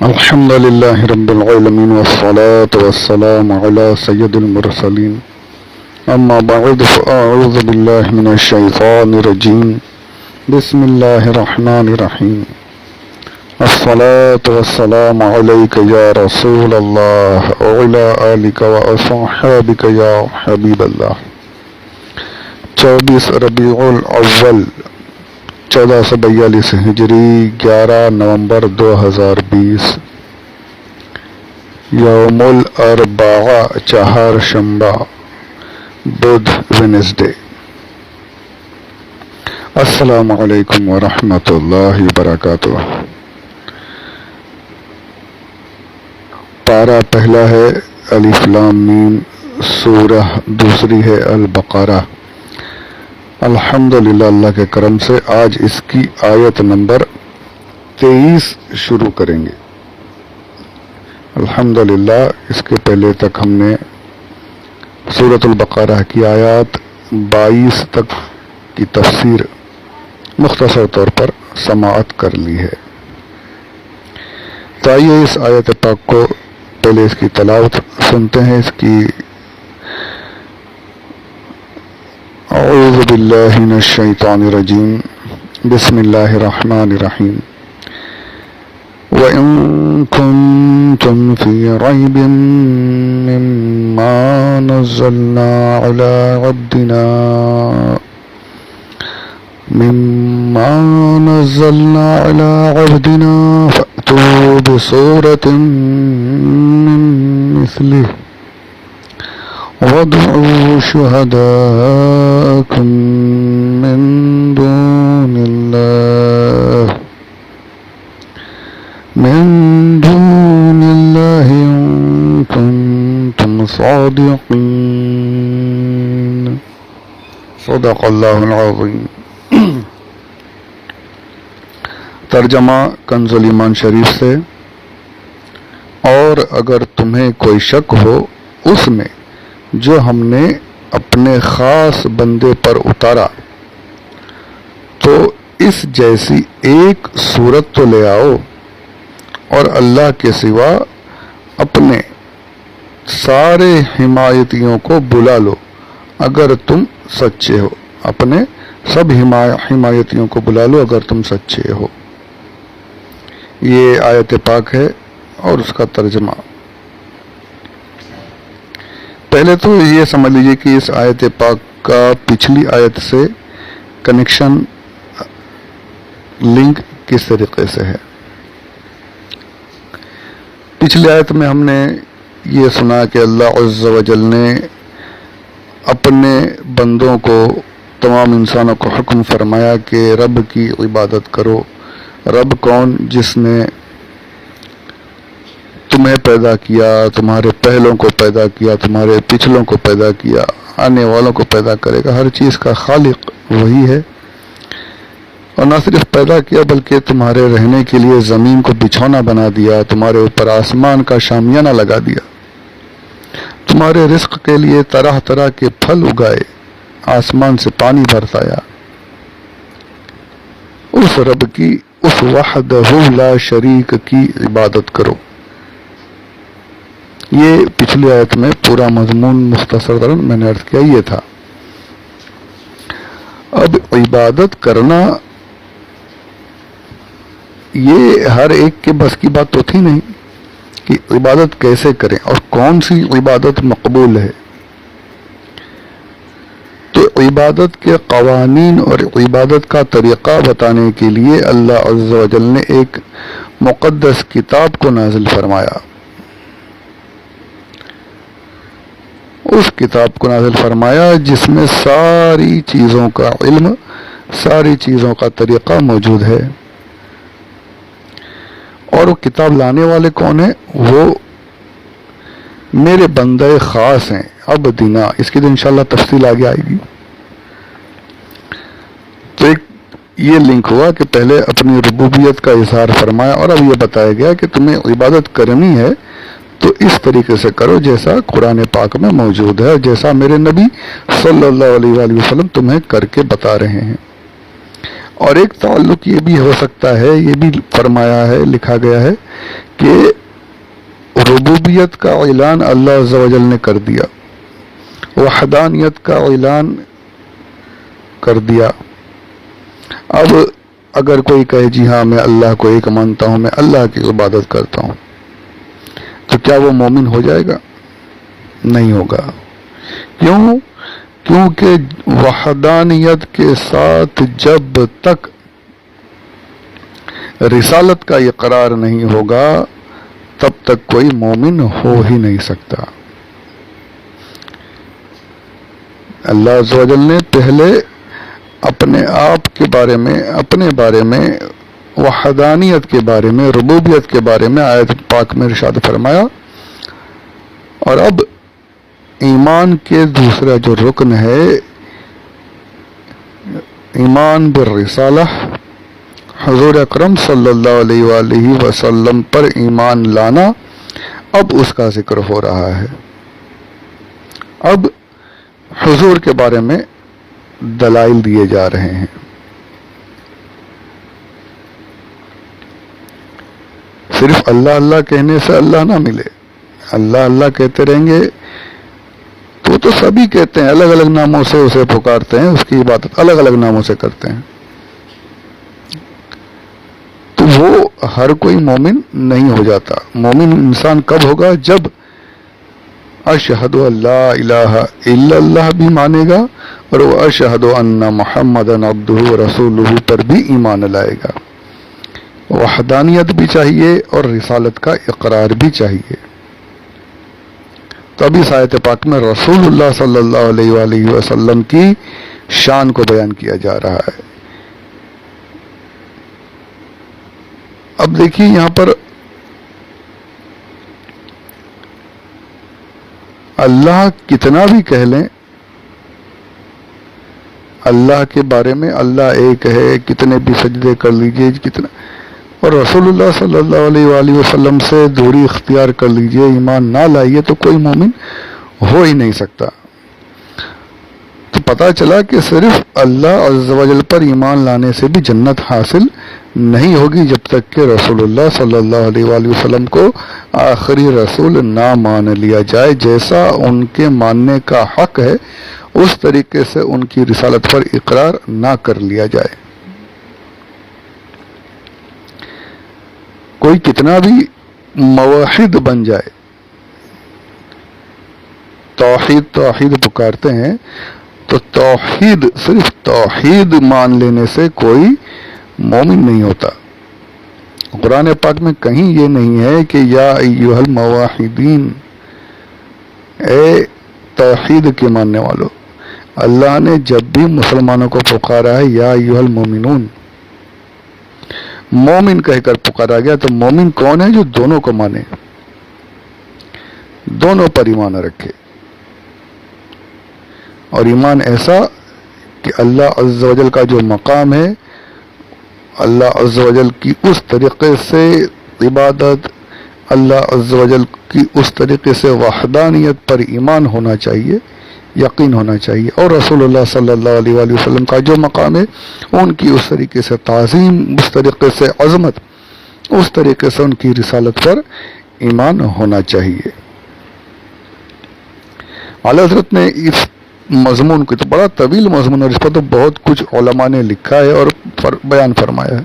الحمد لله رب العالمين والصلاة والسلام على سيد المرسلين أما بعد فأعوذ بالله من الشيطان الرجيم بسم الله الرحمن الرحيم الصلاة والسلام عليك يا رسول الله وعلى آلك وأصحابك يا حبيب الله 24 ربیع الاول 1442 ہجری 11 نومبر 2020 یوم الاربعاء چہار شنبہ بدھ وینسڈے۔ السلام علیکم ورحمۃ اللہ وبرکاتہ۔ پارہ پہلا ہے الف لام میم، سورہ دوسری ہے البقرہ۔ الحمدللہ اللہ کے کرم سے آج اس کی آیت نمبر 23 شروع کریں گے۔ الحمدللہ اس کے پہلے تک ہم نے سورۃ البقرہ کی آیات 22 تک کی تفسیر مختصر طور پر سماعت کر لی ہے۔ تو آئیے اس آیت پاک کو پہلے اس کی تلاوت سنتے ہیں۔ اس کی اعوذ باللہ من الشیطان الرجیم، بسم اللہ الرحمن الرحیم۔ وَإِن كُنتُمْ فِي رَيْبٍ مِّمَّا نَزَّلْنَا عَلَىٰ عَبْدِنَا فَأْتُوا بِسُورَةٍ مِّن مِّثْلِهِ وَادْعُوا شُهَدَاءَكُم مِّن دُونِ اللَّهِ إِن كُنتُمْ صَادِقِينَ۔ صدق اللہ العظیم۔ ترجمہ کنز الایمان شریف سے۔ اور اگر تمہیں کوئی شک ہو اس میں جو ہم نے اپنے خاص بندے پر اتارا تو اس جیسی ایک صورت تو لے آؤ، اور اللہ کے سوا اپنے سارے حمایتیوں کو بلا لو اگر تم سچے ہو۔ اپنے سب حمایتیوں کو بلا لو اگر تم سچے ہو۔ یہ آیت پاک ہے اور اس کا ترجمہ۔ پہلے تو یہ سمجھ لیجئے کہ اس آیت پاک کا پچھلی آیت سے کنیکشن لنک کس طریقے سے ہے۔ پچھلی آیت میں ہم نے یہ سنا کہ اللہ عز و جل نے اپنے بندوں کو، تمام انسانوں کو حکم فرمایا کہ رب کی عبادت کرو۔ رب کون؟ جس نے تمہیں پیدا کیا، تمہارے پہلوں کو پیدا کیا، تمہارے پچھلوں کو پیدا کیا، آنے والوں کو پیدا کرے گا۔ ہر چیز کا خالق وہی ہے۔ اور نہ صرف پیدا کیا بلکہ تمہارے رہنے کے لیے زمین کو بچھونا بنا دیا، تمہارے اوپر آسمان کا شامیانہ لگا دیا، تمہارے رزق کے لیے طرح طرح کے پھل اگائے، آسمان سے پانی برسایا۔ اس رب کی، اس وحدہ لا شریک کی عبادت کرو۔ یہ پچھلی آیت میں پورا مضمون مختصر میں نے عرض کیا یہ تھا۔ اب عبادت کرنا یہ ہر ایک کے بس کی بات تو تھی نہیں کہ عبادت کیسے کریں اور کون سی عبادت مقبول ہے۔ تو عبادت کے قوانین اور عبادت کا طریقہ بتانے کے لیے اللہ عز و جل نے ایک مقدس کتاب کو نازل فرمایا۔ اس کتاب کو نازل فرمایا جس میں ساری چیزوں کا علم، ساری چیزوں کا طریقہ موجود ہے۔ اور وہ کتاب لانے والے کون ہیں؟ وہ میرے بندے خاص ہیں، عبدنا۔ اس کی تو انشاءاللہ تفصیل آگے آئے گی۔ تو ایک یہ لنک ہوا کہ پہلے اپنی ربوبیت کا اظہار فرمایا، اور اب یہ بتایا گیا کہ تمہیں عبادت کرنی ہے تو اس طریقے سے کرو جیسا قرآن پاک میں موجود ہے، جیسا میرے نبی صلی اللہ علیہ وآلہ وسلم تمہیں کر کے بتا رہے ہیں۔ اور ایک تعلق یہ بھی ہو سکتا ہے، یہ بھی فرمایا ہے، لکھا گیا ہے کہ ربوبیت کا اعلان اللہ عز و جل نے کر دیا، وحدانیت کا اعلان کر دیا۔ اب اگر کوئی کہے جی ہاں میں اللہ کو ایک مانتا ہوں، میں اللہ کی عبادت کرتا ہوں، تو کیا وہ مومن ہو جائے گا؟ نہیں ہوگا۔ کیوں؟ کیونکہ وحدانیت کے ساتھ جب تک رسالت کا اقرار نہیں ہوگا تب تک کوئی مومن ہو ہی نہیں سکتا۔ اللہ عز و جل نے پہلے اپنے آپ کے بارے میں، اپنے بارے میں، وحدانیت کے بارے میں، ربوبیت کے بارے میں آیت پاک میں ارشاد فرمایا، اور اب ایمان کے دوسرا جو رکن ہے، ایمان بالرسالہ، حضور اکرم صلی اللہ علیہ وآلہ وسلم پر ایمان لانا، اب اس کا ذکر ہو رہا ہے۔ اب حضور کے بارے میں دلائل دیے جا رہے ہیں۔ صرف اللہ اللہ کہنے سے اللہ نہ ملے، اللہ اللہ کہتے رہیں گے تو سبھی کہتے ہیں، الگ الگ ناموں سے اسے پکارتے ہیں، اس کی عبادت الگ الگ ناموں سے کرتے ہیں، تو وہ ہر کوئی مومن نہیں ہو جاتا۔ مومن انسان کب ہوگا؟ جب اشہد اللہ الہ الا اللہ بھی مانے گا، اور وہ اشہد ان محمدً عبدہ ورسولہ پر بھی ایمان لائے گا۔ وحدانیت بھی چاہیے اور رسالت کا اقرار بھی چاہیے۔ تو ابھی اس آیت پاک میں رسول اللہ صلی اللہ علیہ وآلہ وسلم کی شان کو بیان کیا جا رہا ہے۔ اب دیکھیے یہاں پر اللہ کتنا بھی کہہ لیں اللہ کے بارے میں، اللہ ایک ہے، کتنے بھی سجدے کر لیجئے، کتنا، اور رسول اللہ صلی اللہ علیہ وآلہ وسلم سے دوری اختیار کر لیجئے، ایمان نہ لائیے، تو کوئی مومن ہو ہی نہیں سکتا۔ تو پتہ چلا کہ صرف اللہ عز و جل پر ایمان لانے سے بھی جنت حاصل نہیں ہوگی جب تک کہ رسول اللہ صلی اللہ علیہ وآلہ وسلم کو آخری رسول نہ مان لیا جائے۔ جیسا ان کے ماننے کا حق ہے اس طریقے سے ان کی رسالت پر اقرار نہ کر لیا جائے۔ کوئی کتنا بھی موحد بن جائے، توحید پکارتے ہیں، تو توحید، صرف توحید مان لینے سے کوئی مومن نہیں ہوتا۔ قرآن پاک میں کہیں یہ نہیں ہے کہ یا ایھا الموحدین، اے توحید کے ماننے والوں۔ اللہ نے جب بھی مسلمانوں کو پکارا ہے یا ایھا المومنون، مومن کہہ کر پکارا گیا، تو مومن کون ہے؟ جو دونوں کو مانے، دونوں پر ایمان رکھے، اور ایمان ایسا کہ اللہ عز و جل کا جو مقام ہے، اللہ عز و جل کی اس طریقے سے عبادت، اللہ عز و جل کی اس طریقے سے وحدانیت پر ایمان ہونا چاہیے، یقین ہونا چاہیے، اور رسول اللہ صلی اللہ علیہ وآلہ وسلم کا جو مقام ہے ان کی اس طریقے سے تعظیم، اس طریقے سے عظمت، اس طریقے سے ان کی رسالت پر ایمان ہونا چاہیے۔ اعلیٰ حضرت نے اس مضمون کو، تو بڑا طویل مضمون، اور اس پر تو بہت کچھ علماء نے لکھا ہے اور بیان فرمایا ہے۔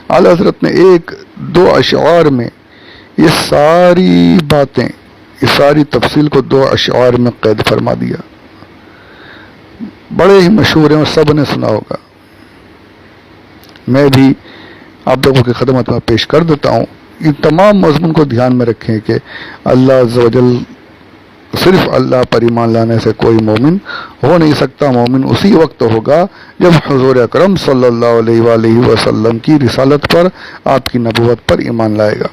اعلیٰ حضرت نے ایک دو اشعار میں یہ ساری باتیں، یہ ساری تفصیل کو دو اشعار میں قید فرما دیا، بڑے ہی مشہور ہیں اور سب نے سنا ہوگا۔ میں بھی آپ لوگوں کی خدمت میں پیش کر دیتا ہوں۔ ان تمام مضمون کو دھیان میں رکھیں کہ اللہ عز و جل، صرف اللہ پر ایمان لانے سے کوئی مومن ہو نہیں سکتا۔ مومن اسی وقت ہوگا جب حضور اکرم صلی اللہ علیہ وآلہ وسلم کی رسالت پر، آپ کی نبوت پر ایمان لائے گا۔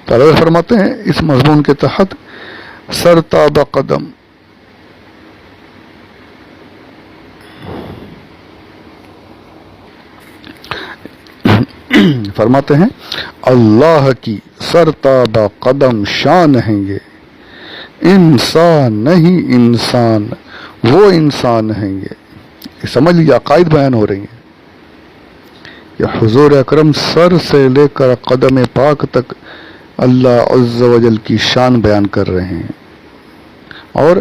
تو اللہ فرماتے ہیں اس مضمون کے تحت سرتاب قدم، فرماتے ہیں اللہ کی سرتاب قدم شان ہیں یہ، انسان نہیں انسان وہ انسان ہیں یہ سمجھ لیجیے، عقائد بیان ہو رہی ہیں کہ حضور اکرم سر سے لے کر قدم پاک تک اللہ عز و جل کی شان بیان کر رہے ہیں. اور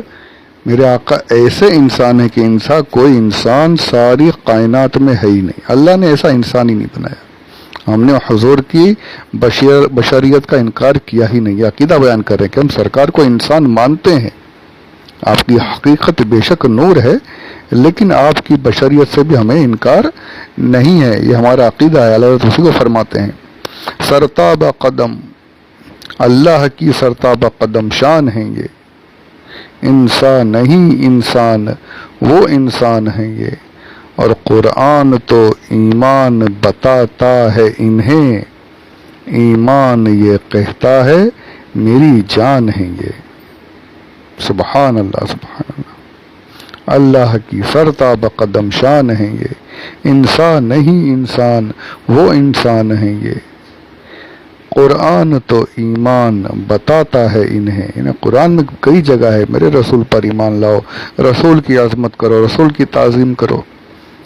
میرے آقا ایسے انسان ہے کہ کوئی انسان ساری کائنات میں ہے ہی نہیں. اللہ نے ایسا انسان ہی نہیں بنایا. ہم نے حضور کی بشریت کا انکار کیا ہی نہیں. عقیدہ بیان کر رہے ہیں کہ ہم سرکار کو انسان مانتے ہیں. آپ کی حقیقت بے شک نور ہے، لیکن آپ کی بشریت سے بھی ہمیں انکار نہیں ہے. یہ ہمارا عقیدہ ہے. اللہ اسی کو فرماتے ہیں سرتاب قدم، اللہ کی سرتاب قدم شان ہیں یہ. انسان نہیں انسان، وہ انسان ہیں یہ. اور قرآن تو ایمان بتاتا ہے انہیں، ایمان یہ کہتا ہے میری جان ہے یہ. سبحان اللہ سبحان اللہ. اللہ کی سرتاب قدم شان ہیں یہ. انسان نہیں انسان، وہ انسان ہیں یہ. قرآن تو ایمان بتاتا ہے انہیں. قرآن میں کئی جگہ ہے میرے رسول پر ایمان لاؤ، رسول کی عظمت کرو، رسول کی تعظیم کرو،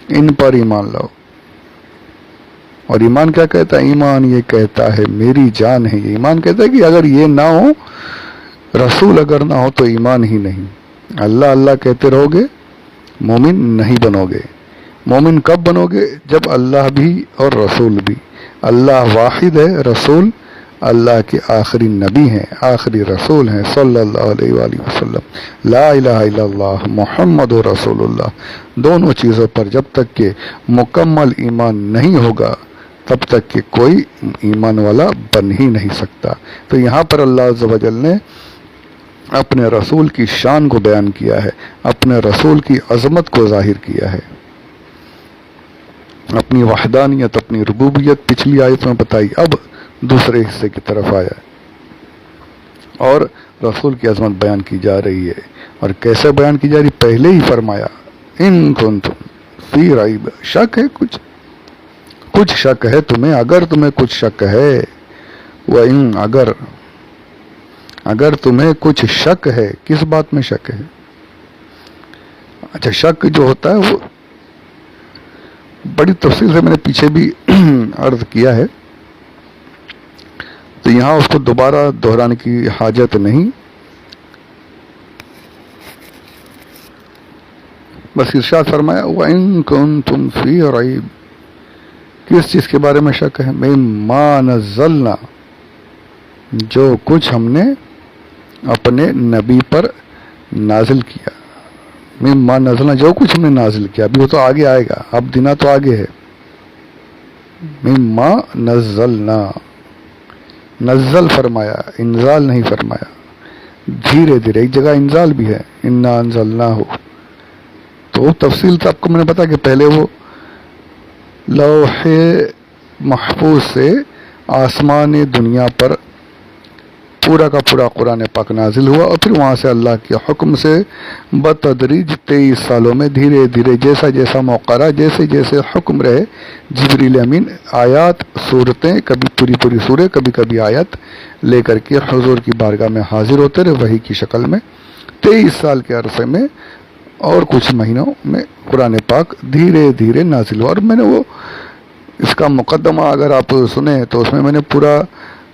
ان پر ایمان لاؤ. اور ایمان کیا کہتا ہے؟ ایمان یہ کہتا ہے میری جان ہے یہ. ایمان کہتا ہے کہ اگر یہ نہ ہو، رسول اگر نہ ہو تو ایمان ہی نہیں. اللہ اللہ کہتے رہو گے، مومن نہیں بنو گے. مومن کب بنو گے؟ جب اللہ بھی اور رسول بھی. اللہ واحد ہے، رسول اللہ کے آخری نبی ہیں، آخری رسول ہیں صلی اللہ علیہ وآلہ وسلم. لا الہ الا اللہ محمد رسول اللہ. دونوں چیزوں پر جب تک کہ مکمل ایمان نہیں ہوگا تب تک کہ کوئی ایمان والا بن ہی نہیں سکتا. تو یہاں پر اللہ عز و جل نے اپنے رسول کی شان کو بیان کیا ہے، اپنے رسول کی عظمت کو ظاہر کیا ہے، اپنی وحدانیت، اپنی ربوبیت پچھلی آیت میں بتائی. اب دوسرے حصے کی طرف آیا اور رسول کی عظمت بیان کی جا رہی ہے. اور کیسے بیان کی جا رہی؟ پہلے ہی فرمایا ان کنتم فی ریب، شک ہے، کچھ شک ہے تمہیں، اگر تمہیں کچھ شک ہے، وَإِن اگر تمہیں کچھ شک ہے. کس بات میں شک ہے؟ اچھا، شک جو ہوتا ہے وہ بڑی تفصیل سے میں نے پیچھے بھی عرض کیا ہے، تو یہاں اس کو دوبارہ دہرانے کی حاجت نہیں. بس ارشاد فرمایا وَإِن كُنتُمْ فِي رَيْبٍ. کس چیز کے بارے میں شک ہے؟ مِمَّا نَزَّلْنَا، جو کچھ ہم نے اپنے نبی پر نازل کیا. مِمَّا نَزَّلْنَا، جو کچھ ہم نے نازل کیا. ابھی وہ تو آگے آئے گا، اب دینا تو آگے ہے. مِمَّا نَزَّلْنَا، نزل فرمایا، انزال نہیں فرمایا. دھیرے دھیرے، ایک جگہ انزال بھی ہے اِنَّا أَنزَلْنَاهُ. تو تفصیل تو آپ کو میں نے بتا کہ پہلے وہ لوح محفوظ سے آسمان دنیا پر پورا کا پورا قرآن پاک نازل ہوا، اور پھر وہاں سے اللہ کے حکم سے بتدریج 23 سالوں میں دھیرے دھیرے جیسا جیسا موقع رہا، جیسے جیسے حکم رہے، جبریل امین آیات، صورتیں، کبھی پوری سورے، کبھی کبھی آیت لے کر کے حضور کی بارگاہ میں حاضر ہوتے رہے وحی کی شکل میں. 23 سال کے عرصے میں اور کچھ مہینوں میں قرآن پاک دھیرے دھیرے نازل ہوا. اور میں نے وہ اس کا مقدمہ اگر آپ سنیں تو اس میں نے پورا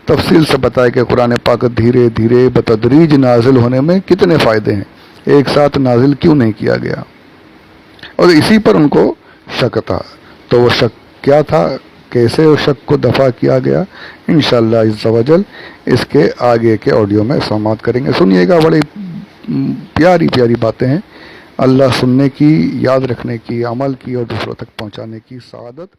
تفصیل سے بتایا کہ قرآن پاک دھیرے دھیرے بتدریج نازل ہونے میں کتنے فائدے ہیں، ایک ساتھ نازل کیوں نہیں کیا گیا. اور اسی پر ان کو شک تھا. تو وہ شک کیا تھا، کیسے اس شک کو دفع کیا گیا، انشاءاللہ عز و جل اس کے آگے کے آڈیو میں سماعت کریں گے. سنیے گا، بڑی پیاری پیاری باتیں ہیں. اللہ سننے کی، یاد رکھنے کی، عمل کی اور دوسروں تک پہنچانے کی سعادت